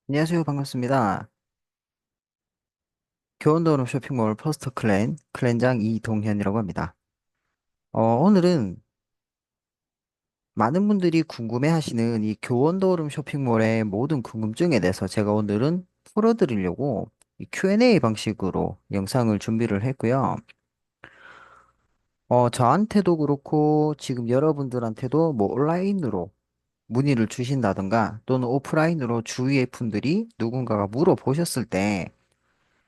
안녕하세요. 반갑습니다. 교원도로 쇼핑몰 퍼스트 클랜장 이동현이라고 합니다. 오늘은 많은 분들이 궁금해하시는 이 교원도름 쇼핑몰의 모든 궁금증에 대해서 제가 오늘은 풀어드리려고 이 Q&A 방식으로 영상을 준비를 했고요. 저한테도 그렇고 지금 여러분들한테도 뭐 온라인으로 문의를 주신다든가 또는 오프라인으로 주위의 분들이 누군가가 물어보셨을 때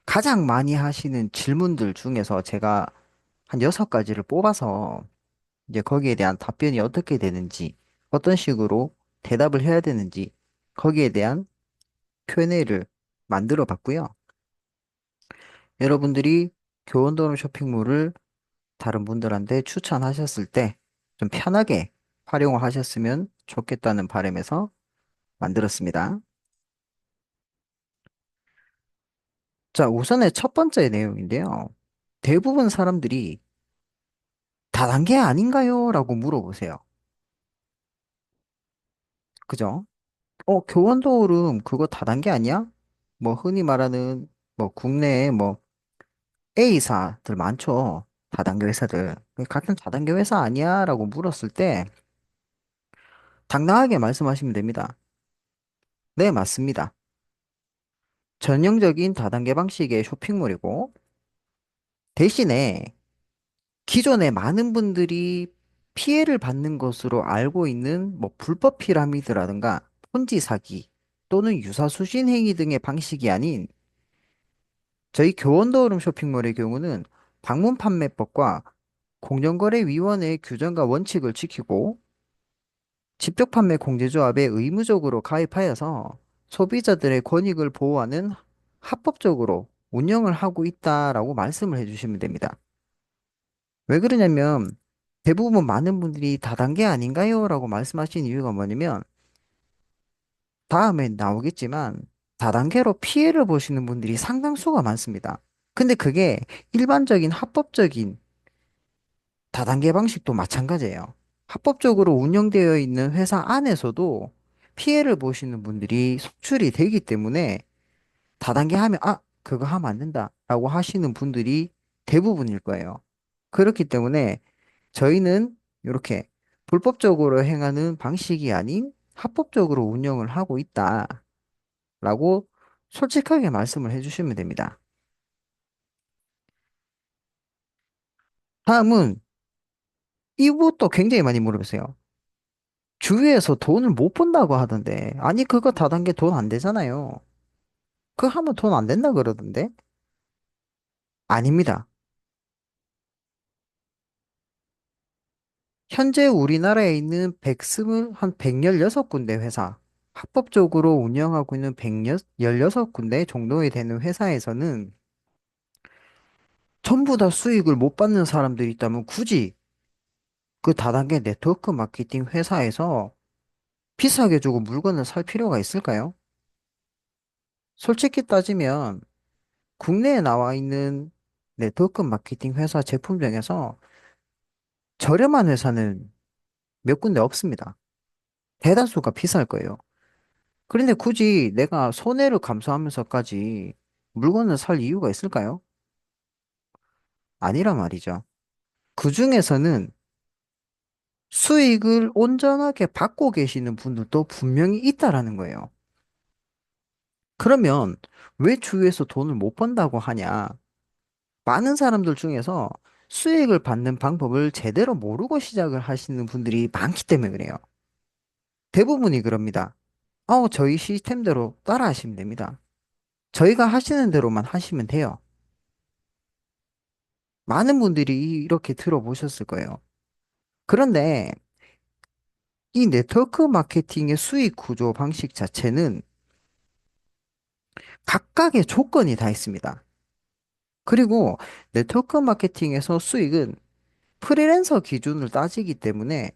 가장 많이 하시는 질문들 중에서 제가 한 6가지를 뽑아서 이제 거기에 대한 답변이 어떻게 되는지, 어떤 식으로 대답을 해야 되는지, 거기에 대한 Q&A를 만들어 봤고요. 여러분들이 교원도로 쇼핑몰을 다른 분들한테 추천하셨을 때 좀 편하게 활용을 하셨으면 좋겠다는 바람에서 만들었습니다. 자, 우선의 첫 번째 내용인데요. 대부분 사람들이 다단계 아닌가요? 라고 물어보세요. 그죠? 교원도우름 그거 다단계 아니야? 뭐 흔히 말하는 뭐 국내에 뭐 A사들 많죠. 다단계 회사들. 같은 다단계 회사 아니야? 라고 물었을 때 당당하게 말씀하시면 됩니다. 네, 맞습니다. 전형적인 다단계 방식의 쇼핑몰이고 대신에 기존에 많은 분들이 피해를 받는 것으로 알고 있는 뭐 불법 피라미드라든가 폰지 사기 또는 유사수신 행위 등의 방식이 아닌 저희 교원더우름 쇼핑몰의 경우는 방문 판매법과 공정거래위원회의 규정과 원칙을 지키고 직접 판매 공제조합에 의무적으로 가입하여서 소비자들의 권익을 보호하는 합법적으로 운영을 하고 있다라고 말씀을 해주시면 됩니다. 왜 그러냐면 대부분 많은 분들이 다단계 아닌가요? 라고 말씀하신 이유가 뭐냐면 다음에 나오겠지만 다단계로 피해를 보시는 분들이 상당수가 많습니다. 근데 그게 일반적인 합법적인 다단계 방식도 마찬가지예요. 합법적으로 운영되어 있는 회사 안에서도 피해를 보시는 분들이 속출이 되기 때문에 다단계 하면, 그거 하면 안 된다. 라고 하시는 분들이 대부분일 거예요. 그렇기 때문에 저희는 이렇게 불법적으로 행하는 방식이 아닌 합법적으로 운영을 하고 있다. 라고 솔직하게 말씀을 해주시면 됩니다. 다음은 이것도 굉장히 많이 물어보세요. 주위에서 돈을 못 번다고 하던데. 아니, 그거 다단계 돈 안 되잖아요. 그거 하면 돈 안 된다 그러던데? 아닙니다. 현재 우리나라에 있는 116군데 회사, 합법적으로 운영하고 있는 116군데 정도에 되는 회사에서는 전부 다 수익을 못 받는 사람들이 있다면 굳이 그 다단계 네트워크 마케팅 회사에서 비싸게 주고 물건을 살 필요가 있을까요? 솔직히 따지면 국내에 나와 있는 네트워크 마케팅 회사 제품 중에서 저렴한 회사는 몇 군데 없습니다. 대다수가 비쌀 거예요. 그런데 굳이 내가 손해를 감수하면서까지 물건을 살 이유가 있을까요? 아니란 말이죠. 그 중에서는 수익을 온전하게 받고 계시는 분들도 분명히 있다라는 거예요. 그러면 왜 주위에서 돈을 못 번다고 하냐? 많은 사람들 중에서 수익을 받는 방법을 제대로 모르고 시작을 하시는 분들이 많기 때문에 그래요. 대부분이 그럽니다. 저희 시스템대로 따라 하시면 됩니다. 저희가 하시는 대로만 하시면 돼요. 많은 분들이 이렇게 들어보셨을 거예요. 그런데 이 네트워크 마케팅의 수익 구조 방식 자체는 각각의 조건이 다 있습니다. 그리고 네트워크 마케팅에서 수익은 프리랜서 기준을 따지기 때문에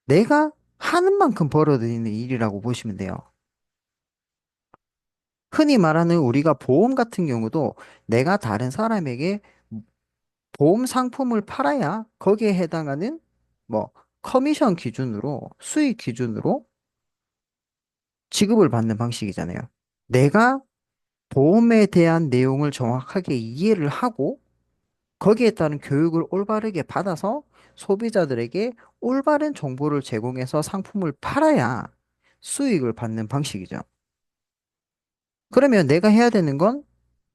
내가 하는 만큼 벌어들이는 일이라고 보시면 돼요. 흔히 말하는 우리가 보험 같은 경우도 내가 다른 사람에게 보험 상품을 팔아야 거기에 해당하는 뭐 커미션 기준으로 수익 기준으로 지급을 받는 방식이잖아요. 내가 보험에 대한 내용을 정확하게 이해를 하고 거기에 따른 교육을 올바르게 받아서 소비자들에게 올바른 정보를 제공해서 상품을 팔아야 수익을 받는 방식이죠. 그러면 내가 해야 되는 건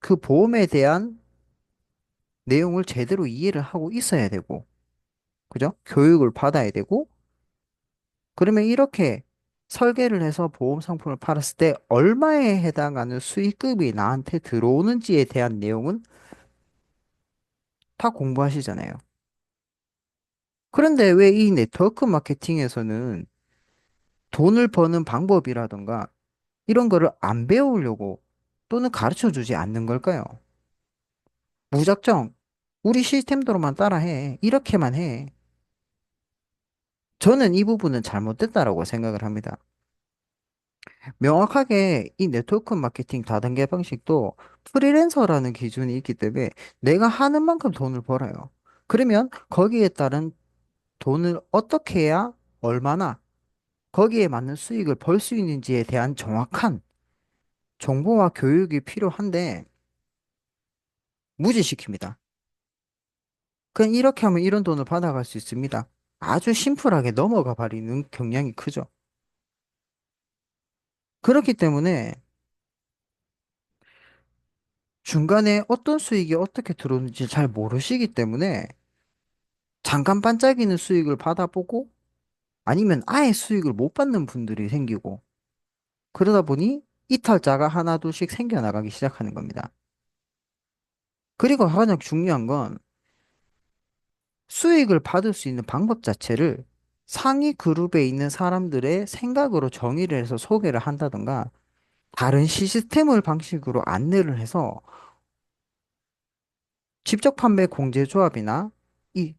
그 보험에 대한 내용을 제대로 이해를 하고 있어야 되고, 그죠? 교육을 받아야 되고, 그러면 이렇게 설계를 해서 보험 상품을 팔았을 때 얼마에 해당하는 수익금이 나한테 들어오는지에 대한 내용은 다 공부하시잖아요. 그런데 왜 이 네트워크 마케팅에서는 돈을 버는 방법이라던가 이런 거를 안 배우려고 또는 가르쳐 주지 않는 걸까요? 무작정 우리 시스템대로만 따라해. 이렇게만 해. 저는 이 부분은 잘못됐다라고 생각을 합니다. 명확하게 이 네트워크 마케팅 다단계 방식도 프리랜서라는 기준이 있기 때문에 내가 하는 만큼 돈을 벌어요. 그러면 거기에 따른 돈을 어떻게 해야 얼마나 거기에 맞는 수익을 벌 수 있는지에 대한 정확한 정보와 교육이 필요한데 무지시킵니다. 그냥 이렇게 하면 이런 돈을 받아갈 수 있습니다. 아주 심플하게 넘어가 버리는 경향이 크죠. 그렇기 때문에 중간에 어떤 수익이 어떻게 들어오는지 잘 모르시기 때문에 잠깐 반짝이는 수익을 받아보고 아니면 아예 수익을 못 받는 분들이 생기고 그러다 보니 이탈자가 하나 둘씩 생겨나가기 시작하는 겁니다. 그리고 가장 중요한 건 수익을 받을 수 있는 방법 자체를 상위 그룹에 있는 사람들의 생각으로 정의를 해서 소개를 한다던가 다른 시스템을 방식으로 안내를 해서 직접 판매 공제조합이나 이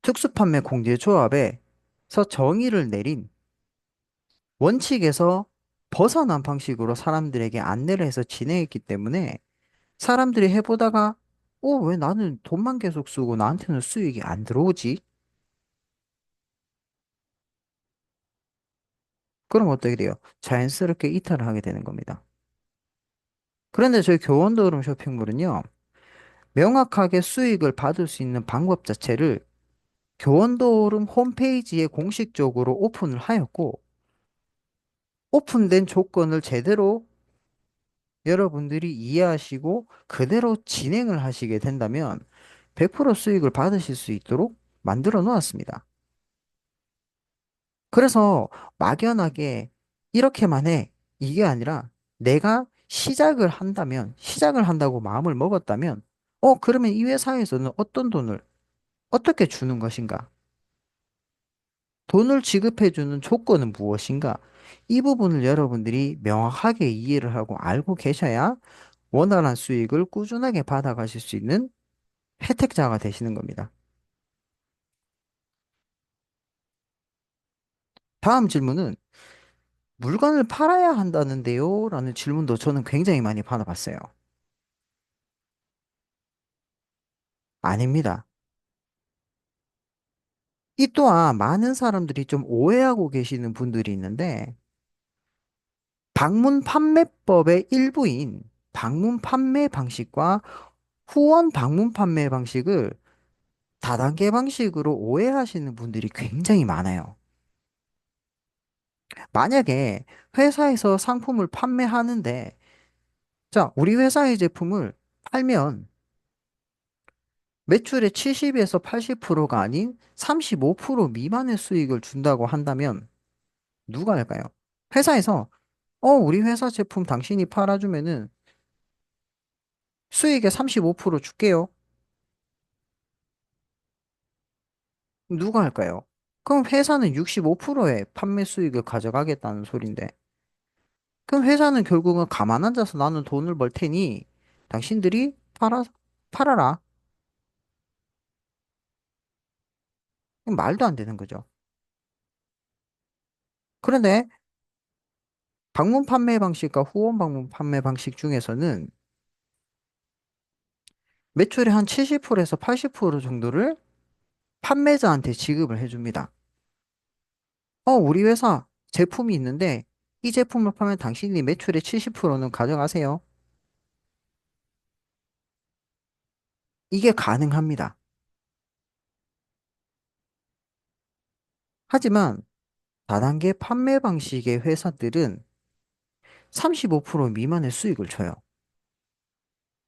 특수 판매 공제조합에서 정의를 내린 원칙에서 벗어난 방식으로 사람들에게 안내를 해서 진행했기 때문에 사람들이 해보다가 왜 나는 돈만 계속 쓰고 나한테는 수익이 안 들어오지? 그럼 어떻게 돼요? 자연스럽게 이탈을 하게 되는 겁니다. 그런데 저희 교원도룸 쇼핑몰은요, 명확하게 수익을 받을 수 있는 방법 자체를 교원도룸 홈페이지에 공식적으로 오픈을 하였고, 오픈된 조건을 제대로 여러분들이 이해하시고 그대로 진행을 하시게 된다면 100% 수익을 받으실 수 있도록 만들어 놓았습니다. 그래서 막연하게 이렇게만 해. 이게 아니라 내가 시작을 한다면, 시작을 한다고 마음을 먹었다면, 그러면 이 회사에서는 어떤 돈을 어떻게 주는 것인가? 돈을 지급해주는 조건은 무엇인가? 이 부분을 여러분들이 명확하게 이해를 하고 알고 계셔야 원활한 수익을 꾸준하게 받아가실 수 있는 혜택자가 되시는 겁니다. 다음 질문은 물건을 팔아야 한다는데요? 라는 질문도 저는 굉장히 많이 받아봤어요. 아닙니다. 이 또한 많은 사람들이 좀 오해하고 계시는 분들이 있는데, 방문 판매법의 일부인 방문 판매 방식과 후원 방문 판매 방식을 다단계 방식으로 오해하시는 분들이 굉장히 많아요. 만약에 회사에서 상품을 판매하는데, 자, 우리 회사의 제품을 팔면 매출의 70에서 80%가 아닌 35% 미만의 수익을 준다고 한다면 누가 할까요? 회사에서 우리 회사 제품 당신이 팔아주면은 수익의 35% 줄게요. 누가 할까요? 그럼 회사는 65%의 판매 수익을 가져가겠다는 소린데. 그럼 회사는 결국은 가만 앉아서 나는 돈을 벌 테니 당신들이 팔아라. 말도 안 되는 거죠. 그런데 방문 판매 방식과 후원 방문 판매 방식 중에서는 매출의 한 70%에서 80% 정도를 판매자한테 지급을 해줍니다. 우리 회사 제품이 있는데 이 제품을 파면 당신이 매출의 70%는 가져가세요. 이게 가능합니다. 하지만 다단계 판매 방식의 회사들은 35% 미만의 수익을 줘요.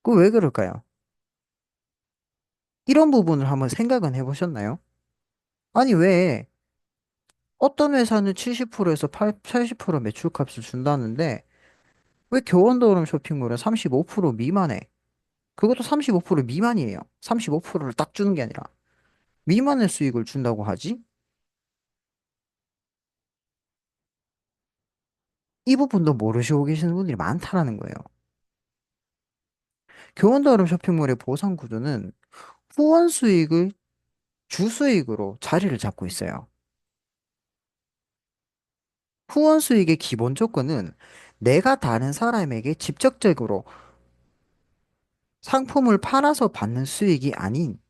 그 왜 그럴까요? 이런 부분을 한번 생각은 해보셨나요? 아니, 왜 어떤 회사는 70%에서 80% 매출값을 준다는데 왜 교원도럼 쇼핑몰은 35% 미만에 그것도 35% 미만이에요. 35%를 딱 주는 게 아니라 미만의 수익을 준다고 하지? 이 부분도 모르시고 계시는 분들이 많다라는 거예요. 교원도름 쇼핑몰의 보상 구조는 후원 수익을 주 수익으로 자리를 잡고 있어요. 후원 수익의 기본 조건은 내가 다른 사람에게 직접적으로 상품을 팔아서 받는 수익이 아닌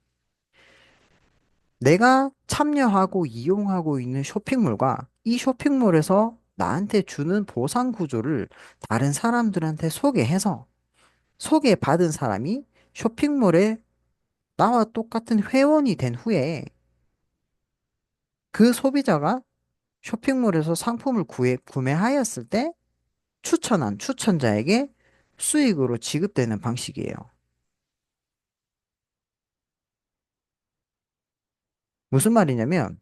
내가 참여하고 이용하고 있는 쇼핑몰과 이 쇼핑몰에서 나한테 주는 보상 구조를 다른 사람들한테 소개해서 소개받은 사람이 쇼핑몰에 나와 똑같은 회원이 된 후에 그 소비자가 쇼핑몰에서 상품을 구매하였을 때 추천한 추천자에게 수익으로 지급되는 방식이에요. 무슨 말이냐면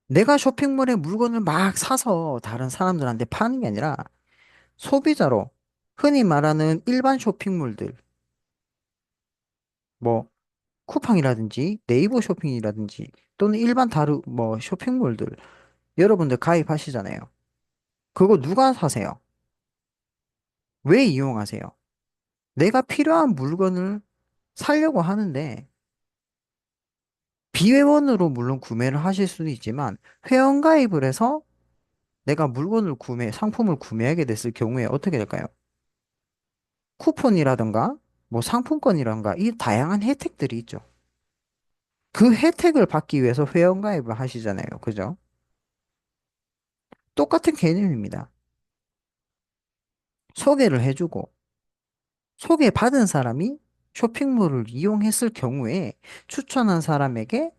내가 쇼핑몰에 물건을 막 사서 다른 사람들한테 파는 게 아니라 소비자로 흔히 말하는 일반 쇼핑몰들, 뭐 쿠팡이라든지 네이버 쇼핑이라든지 또는 일반 다른 뭐 쇼핑몰들 여러분들 가입하시잖아요. 그거 누가 사세요? 왜 이용하세요? 내가 필요한 물건을 사려고 하는데 비회원으로 물론 구매를 하실 수는 있지만 회원 가입을 해서 내가 상품을 구매하게 됐을 경우에 어떻게 될까요? 쿠폰이라든가 뭐 상품권이라든가 이 다양한 혜택들이 있죠. 그 혜택을 받기 위해서 회원 가입을 하시잖아요. 그죠? 똑같은 개념입니다. 소개를 해주고 소개받은 사람이 쇼핑몰을 이용했을 경우에 추천한 사람에게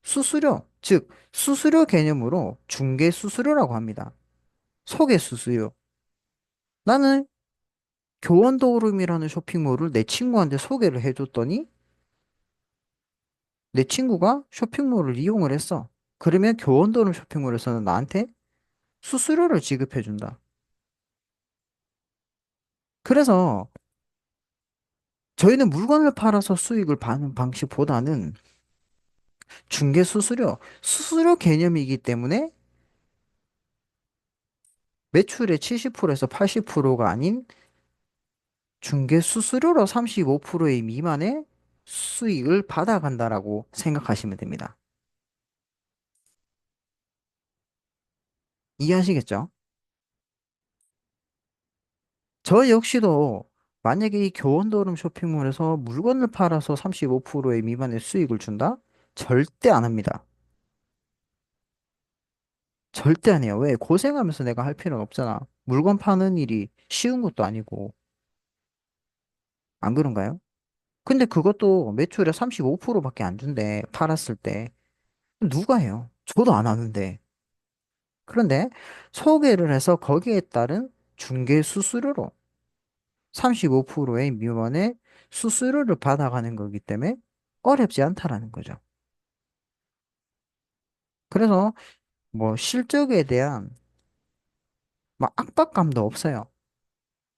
수수료, 즉 수수료 개념으로 중개 수수료라고 합니다. 소개 수수료. 나는 교원도우름이라는 쇼핑몰을 내 친구한테 소개를 해줬더니 내 친구가 쇼핑몰을 이용을 했어. 그러면 교원도우름 쇼핑몰에서는 나한테 수수료를 지급해준다. 그래서 저희는 물건을 팔아서 수익을 받는 방식보다는 중개 수수료 개념이기 때문에 매출의 70%에서 80%가 아닌 중개 수수료로 35%의 미만의 수익을 받아간다라고 생각하시면 됩니다. 이해하시겠죠? 저 역시도 만약에 이 교원도름 쇼핑몰에서 물건을 팔아서 35%의 미만의 수익을 준다? 절대 안 합니다. 절대 안 해요. 왜? 고생하면서 내가 할 필요는 없잖아. 물건 파는 일이 쉬운 것도 아니고. 안 그런가요? 근데 그것도 매출의 35%밖에 안 준대. 팔았을 때. 누가 해요? 저도 안 하는데. 그런데 소개를 해서 거기에 따른 중개 수수료로 35%의 미만의 수수료를 받아가는 거기 때문에 어렵지 않다라는 거죠. 그래서 뭐 실적에 대한 막 압박감도 없어요.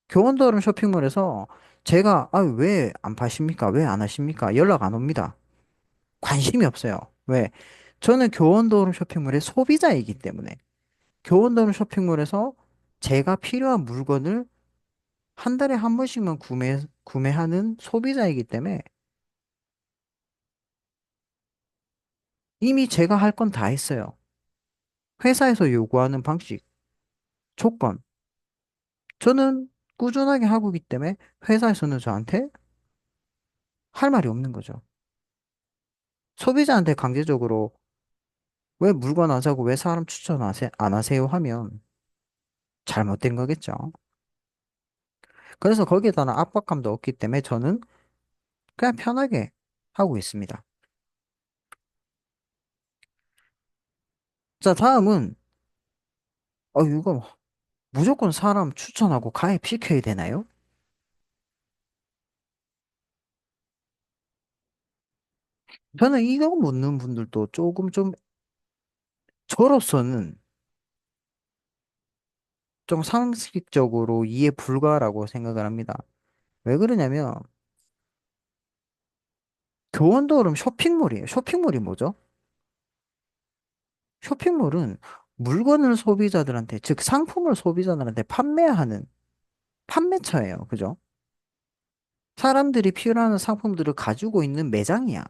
교원도름 쇼핑몰에서 제가 아, 왜 안 파십니까? 왜 안 하십니까? 연락 안 옵니다. 관심이 없어요. 왜? 저는 교원도름 쇼핑몰의 소비자이기 때문에 교원도름 쇼핑몰에서 제가 필요한 물건을 한 달에 한 번씩만 구매하는 소비자이기 때문에 이미 제가 할 건 다 했어요. 회사에서 요구하는 방식, 조건. 저는 꾸준하게 하고 있기 때문에 회사에서는 저한테 할 말이 없는 거죠. 소비자한테 강제적으로 왜 물건 안 사고 왜 사람 추천 안 하세요 하면 잘못된 거겠죠. 그래서 거기에 따른 압박감도 없기 때문에 저는 그냥 편하게 하고 있습니다. 자, 다음은, 이거 무조건 사람 추천하고 가입시켜야 되나요? 저는 이거 묻는 분들도 조금 좀, 저로서는 좀 상식적으로 이해 불가라고 생각을 합니다. 왜 그러냐면, 교원도 그럼 쇼핑몰이에요. 쇼핑몰이 뭐죠? 쇼핑몰은 물건을 소비자들한테, 즉 상품을 소비자들한테 판매하는 판매처예요. 그죠? 사람들이 필요한 상품들을 가지고 있는 매장이야.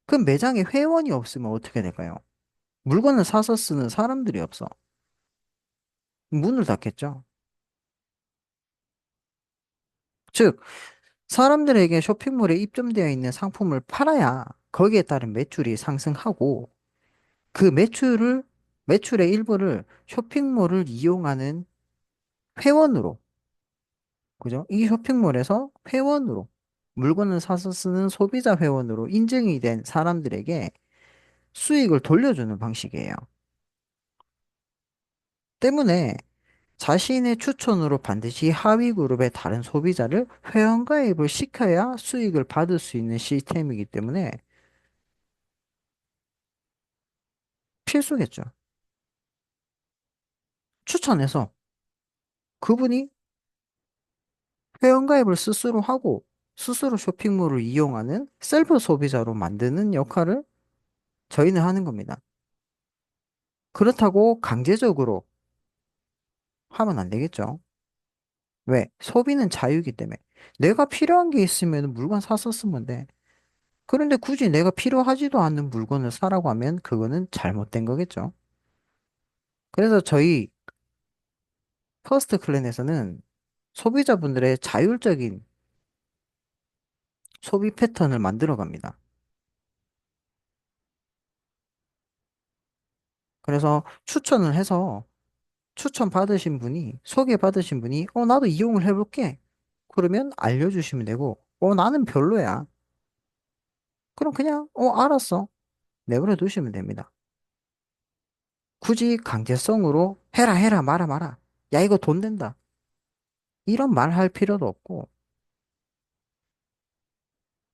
그 매장에 회원이 없으면 어떻게 될까요? 물건을 사서 쓰는 사람들이 없어. 문을 닫겠죠. 즉, 사람들에게 쇼핑몰에 입점되어 있는 상품을 팔아야 거기에 따른 매출이 상승하고 그 매출의 일부를 쇼핑몰을 이용하는 회원으로, 그죠? 이 쇼핑몰에서 회원으로 물건을 사서 쓰는 소비자 회원으로 인증이 된 사람들에게 수익을 돌려주는 방식이에요. 때문에 자신의 추천으로 반드시 하위 그룹의 다른 소비자를 회원가입을 시켜야 수익을 받을 수 있는 시스템이기 때문에 필수겠죠. 추천해서 그분이 회원가입을 스스로 하고 스스로 쇼핑몰을 이용하는 셀프 소비자로 만드는 역할을 저희는 하는 겁니다. 그렇다고 강제적으로 하면 안 되겠죠. 왜? 소비는 자유이기 때문에. 내가 필요한 게 있으면 물건 사서 쓰면 돼. 그런데 굳이 내가 필요하지도 않는 물건을 사라고 하면 그거는 잘못된 거겠죠. 그래서 저희 퍼스트 클랜에서는 소비자분들의 자율적인 소비 패턴을 만들어 갑니다. 그래서 추천을 해서 소개받으신 분이, 나도 이용을 해볼게. 그러면 알려주시면 되고, 나는 별로야. 그럼 그냥, 알았어. 내버려 두시면 됩니다. 굳이 강제성으로 해라, 해라, 마라, 마라. 야, 이거 돈 된다. 이런 말 할 필요도 없고,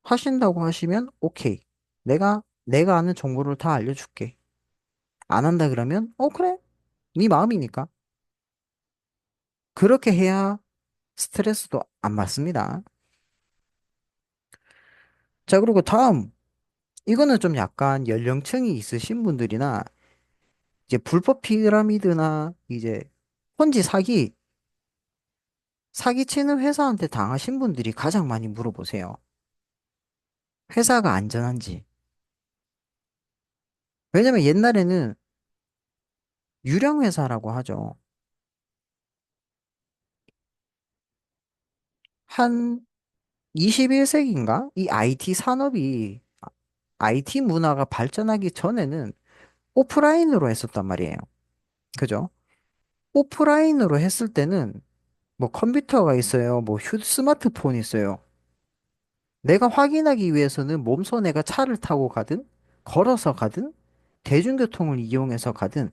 하신다고 하시면, 오케이. 내가 아는 정보를 다 알려줄게. 안 한다 그러면, 그래. 네 마음이니까. 그렇게 해야 스트레스도 안 받습니다. 자, 그리고 다음. 이거는 좀 약간 연령층이 있으신 분들이나 이제 불법 피라미드나 이제 폰지 사기치는 회사한테 당하신 분들이 가장 많이 물어보세요. 회사가 안전한지. 왜냐면 옛날에는 유령 회사라고 하죠. 한 21세기인가? 이 IT 산업이 IT 문화가 발전하기 전에는 오프라인으로 했었단 말이에요. 그죠? 오프라인으로 했을 때는 뭐 컴퓨터가 있어요. 뭐 스마트폰이 있어요. 내가 확인하기 위해서는 몸소 내가 차를 타고 가든, 걸어서 가든, 대중교통을 이용해서 가든,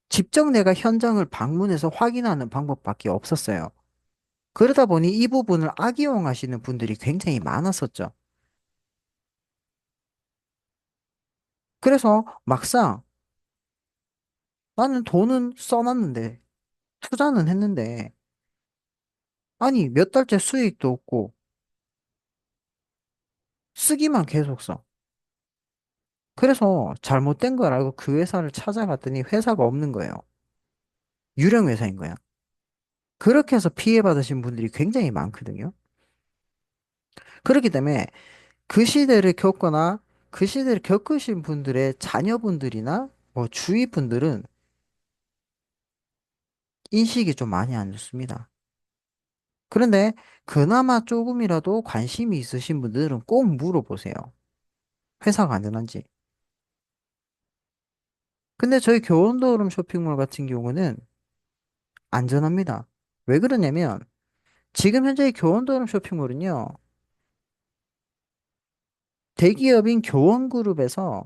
직접 내가 현장을 방문해서 확인하는 방법밖에 없었어요. 그러다 보니 이 부분을 악이용하시는 분들이 굉장히 많았었죠. 그래서 막상 나는 돈은 써놨는데, 투자는 했는데, 아니, 몇 달째 수익도 없고, 쓰기만 계속 써. 그래서 잘못된 거라고 그 회사를 찾아갔더니 회사가 없는 거예요. 유령 회사인 거야. 그렇게 해서 피해받으신 분들이 굉장히 많거든요. 그렇기 때문에 그 시대를 겪거나 그 시대를 겪으신 분들의 자녀분들이나 뭐 주위 분들은 인식이 좀 많이 안 좋습니다. 그런데 그나마 조금이라도 관심이 있으신 분들은 꼭 물어보세요. 회사가 안전한지. 근데 저희 교원도룸 쇼핑몰 같은 경우는 안전합니다. 왜 그러냐면 지금 현재 교원도룸 쇼핑몰은요. 대기업인 교원그룹에서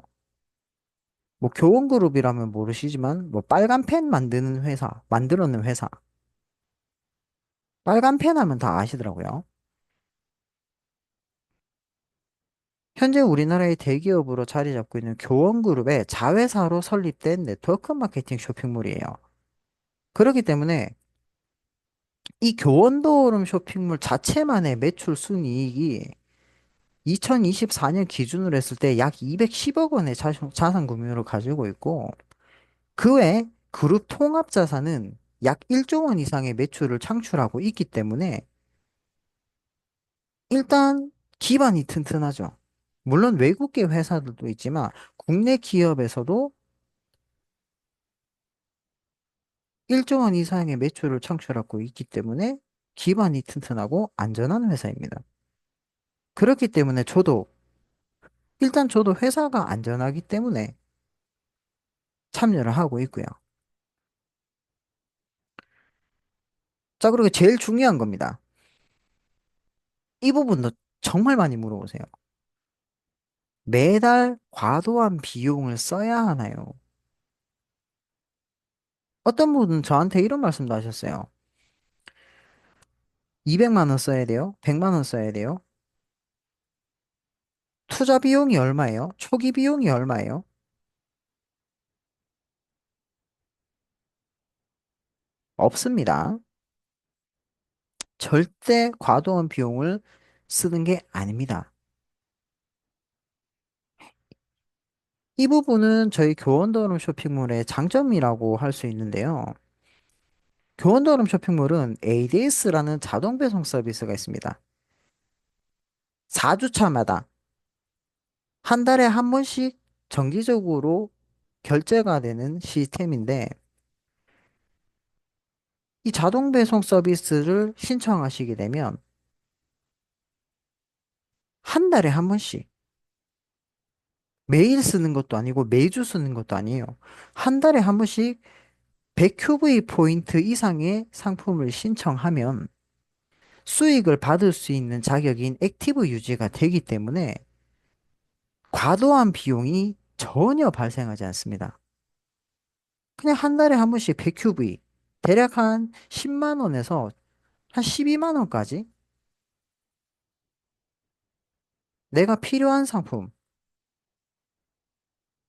뭐 교원그룹이라면 모르시지만 뭐 빨간 펜 만드는 회사, 만들어낸 회사. 빨간 펜 하면 다 아시더라고요. 현재 우리나라의 대기업으로 자리 잡고 있는 교원그룹의 자회사로 설립된 네트워크 마케팅 쇼핑몰이에요. 그렇기 때문에 이 교원도름 쇼핑몰 자체만의 매출 순이익이 2024년 기준으로 했을 때 약 210억 원의 자산 규모를 가지고 있고 그 외 그룹 통합 자산은 약 1조 원 이상의 매출을 창출하고 있기 때문에 일단 기반이 튼튼하죠. 물론 외국계 회사들도 있지만 국내 기업에서도 1조 원 이상의 매출을 창출하고 있기 때문에 기반이 튼튼하고 안전한 회사입니다. 그렇기 때문에 일단 저도 회사가 안전하기 때문에 참여를 하고 있고요. 자, 그리고 제일 중요한 겁니다. 이 부분도 정말 많이 물어보세요. 매달 과도한 비용을 써야 하나요? 어떤 분은 저한테 이런 말씀도 하셨어요. 200만 원 써야 돼요? 100만 원 써야 돼요? 투자 비용이 얼마예요? 초기 비용이 얼마예요? 없습니다. 절대 과도한 비용을 쓰는 게 아닙니다. 이 부분은 저희 교원더룸 쇼핑몰의 장점이라고 할 수 있는데요. 교원더룸 쇼핑몰은 ADS라는 자동 배송 서비스가 있습니다. 4주차마다 한 달에 한 번씩 정기적으로 결제가 되는 시스템인데 이 자동 배송 서비스를 신청하시게 되면 한 달에 한 번씩 매일 쓰는 것도 아니고 매주 쓰는 것도 아니에요. 한 달에 한 번씩 100QV 포인트 이상의 상품을 신청하면 수익을 받을 수 있는 자격인 액티브 유지가 되기 때문에 과도한 비용이 전혀 발생하지 않습니다. 그냥 한 달에 한 번씩 100QV, 대략 한 10만 원에서 한 12만 원까지 내가 필요한 상품,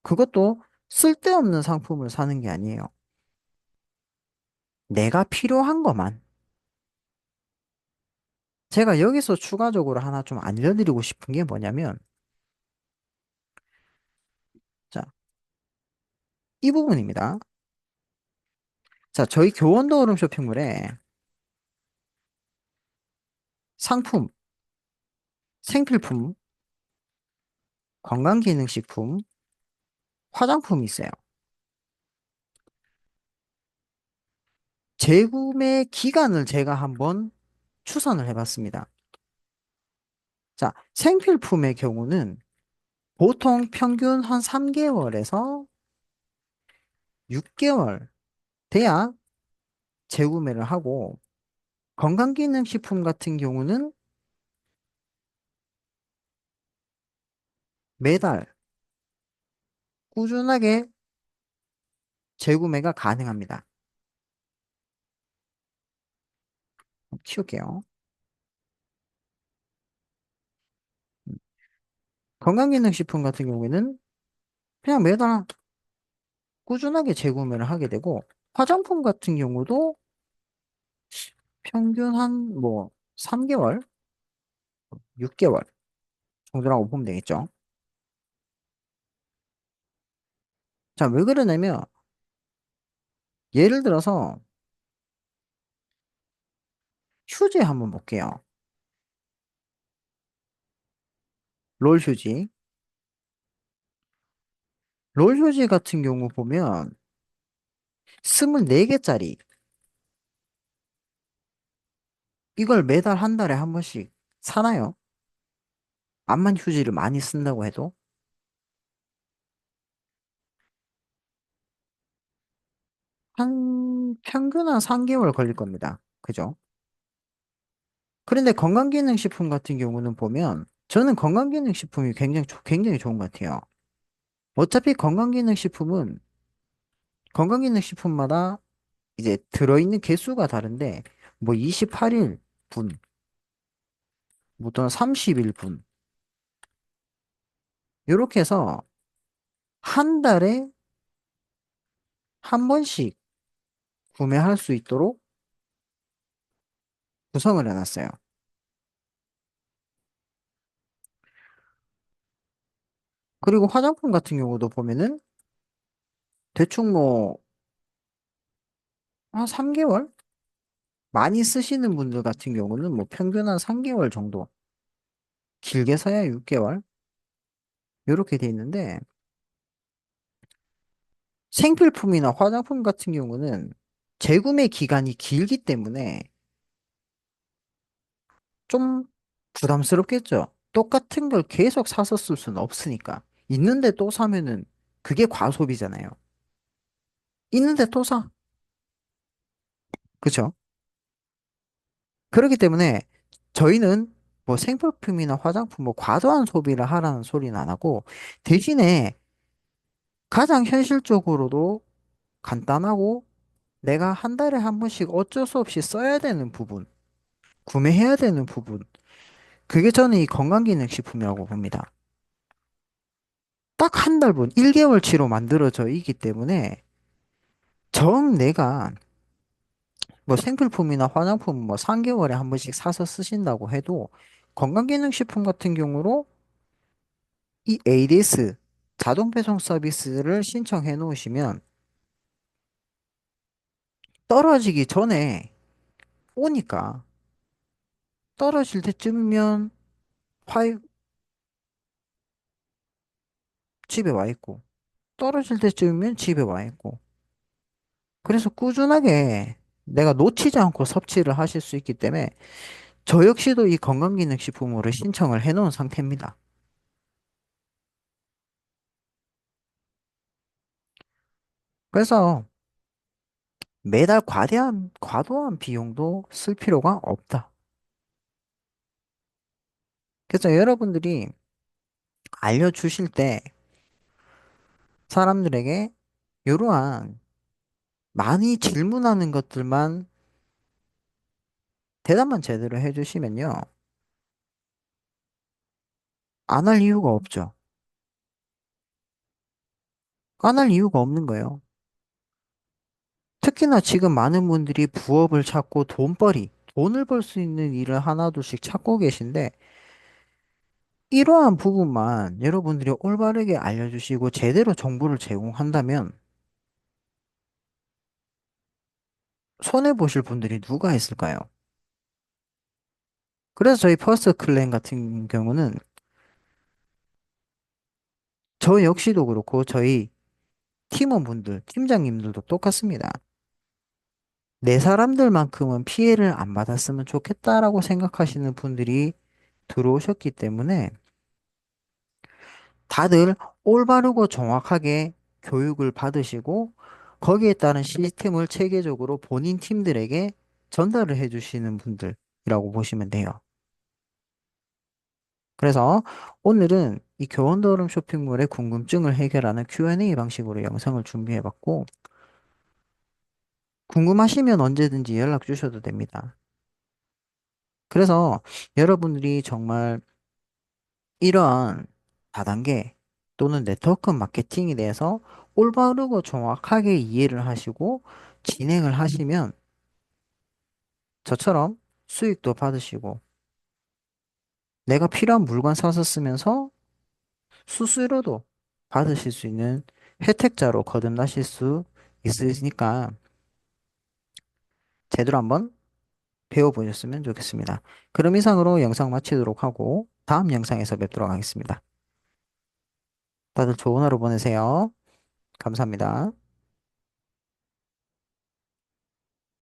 그것도 쓸데없는 상품을 사는 게 아니에요. 내가 필요한 것만. 제가 여기서 추가적으로 하나 좀 알려드리고 싶은 게 뭐냐면, 자, 이 부분입니다. 자, 저희 교원도어름 쇼핑몰에 상품, 생필품, 건강기능식품, 화장품이 있어요. 재구매 기간을 제가 한번 추산을 해봤습니다. 자, 생필품의 경우는 보통 평균 한 3개월에서 6개월 돼야 재구매를 하고, 건강기능식품 같은 경우는 매달 꾸준하게 재구매가 가능합니다. 키울게요. 건강기능식품 같은 경우에는 그냥 매달 꾸준하게 재구매를 하게 되고, 화장품 같은 경우도 평균 한 뭐 3개월, 6개월 정도라고 보면 되겠죠. 자, 왜 그러냐면, 예를 들어서 휴지 한번 볼게요. 롤 휴지. 롤 휴지 같은 경우 보면 24개짜리 이걸 매달 한 달에 한 번씩 사나요? 암만 휴지를 많이 쓴다고 해도. 평균 한 3개월 걸릴 겁니다. 그죠? 그런데 건강기능식품 같은 경우는 보면 저는 건강기능식품이 굉장히 좋은 것 같아요. 어차피 건강기능식품마다 이제 들어있는 개수가 다른데 뭐 28일 분, 뭐 또는 30일 분, 이렇게 해서 한 달에 한 번씩 구매할 수 있도록 구성을 해놨어요. 그리고 화장품 같은 경우도 보면은 대충 뭐 한 3개월? 많이 쓰시는 분들 같은 경우는 뭐 평균 한 3개월 정도, 길게 써야 6개월? 이렇게 돼 있는데 생필품이나 화장품 같은 경우는 재구매 기간이 길기 때문에 좀 부담스럽겠죠. 똑같은 걸 계속 사서 쓸 수는 없으니까. 있는데 또 사면은 그게 과소비잖아요. 있는데 또 사. 그쵸? 그렇기 때문에 저희는 뭐 생필품이나 화장품 뭐 과도한 소비를 하라는 소리는 안 하고 대신에 가장 현실적으로도 간단하고 내가 한 달에 한 번씩 어쩔 수 없이 써야 되는 부분, 구매해야 되는 부분. 그게 저는 이 건강기능식품이라고 봅니다. 딱 한 달분, 1개월치로 만들어져 있기 때문에 정 내가 뭐 생필품이나 화장품 뭐 3개월에 한 번씩 사서 쓰신다고 해도 건강기능식품 같은 경우로 이 ADS 자동 배송 서비스를 신청해 놓으시면 떨어지기 전에 오니까 떨어질 때쯤이면 화 집에 와 있고 떨어질 때쯤이면 집에 와 있고 그래서 꾸준하게 내가 놓치지 않고 섭취를 하실 수 있기 때문에 저 역시도 이 건강기능식품으로 신청을 해 놓은 상태입니다. 그래서 매달 과도한 비용도 쓸 필요가 없다. 그래서 여러분들이 알려주실 때 사람들에게 이러한 많이 질문하는 것들만 대답만 제대로 해주시면요. 안 할 이유가 없죠. 안 할 이유가 없는 거예요. 특히나 지금 많은 분들이 부업을 찾고 돈을 벌 수 있는 일을 하나둘씩 찾고 계신데, 이러한 부분만 여러분들이 올바르게 알려주시고 제대로 정보를 제공한다면, 손해보실 분들이 누가 있을까요? 그래서 저희 퍼스트 클랜 같은 경우는 저 역시도 그렇고 저희 팀원분들, 팀장님들도 똑같습니다. 내 사람들만큼은 피해를 안 받았으면 좋겠다라고 생각하시는 분들이 들어오셨기 때문에 다들 올바르고 정확하게 교육을 받으시고 거기에 따른 시스템을 체계적으로 본인 팀들에게 전달을 해주시는 분들이라고 보시면 돼요. 그래서 오늘은 이 교원더름 쇼핑몰의 궁금증을 해결하는 Q&A 방식으로 영상을 준비해봤고 궁금하시면 언제든지 연락 주셔도 됩니다. 그래서 여러분들이 정말 이러한 다단계 또는 네트워크 마케팅에 대해서 올바르고 정확하게 이해를 하시고 진행을 하시면 저처럼 수익도 받으시고 내가 필요한 물건 사서 쓰면서 수수료도 받으실 수 있는 혜택자로 거듭나실 수 있으니까 제대로 한번 배워보셨으면 좋겠습니다. 그럼 이상으로 영상 마치도록 하고 다음 영상에서 뵙도록 하겠습니다. 다들 좋은 하루 보내세요. 감사합니다.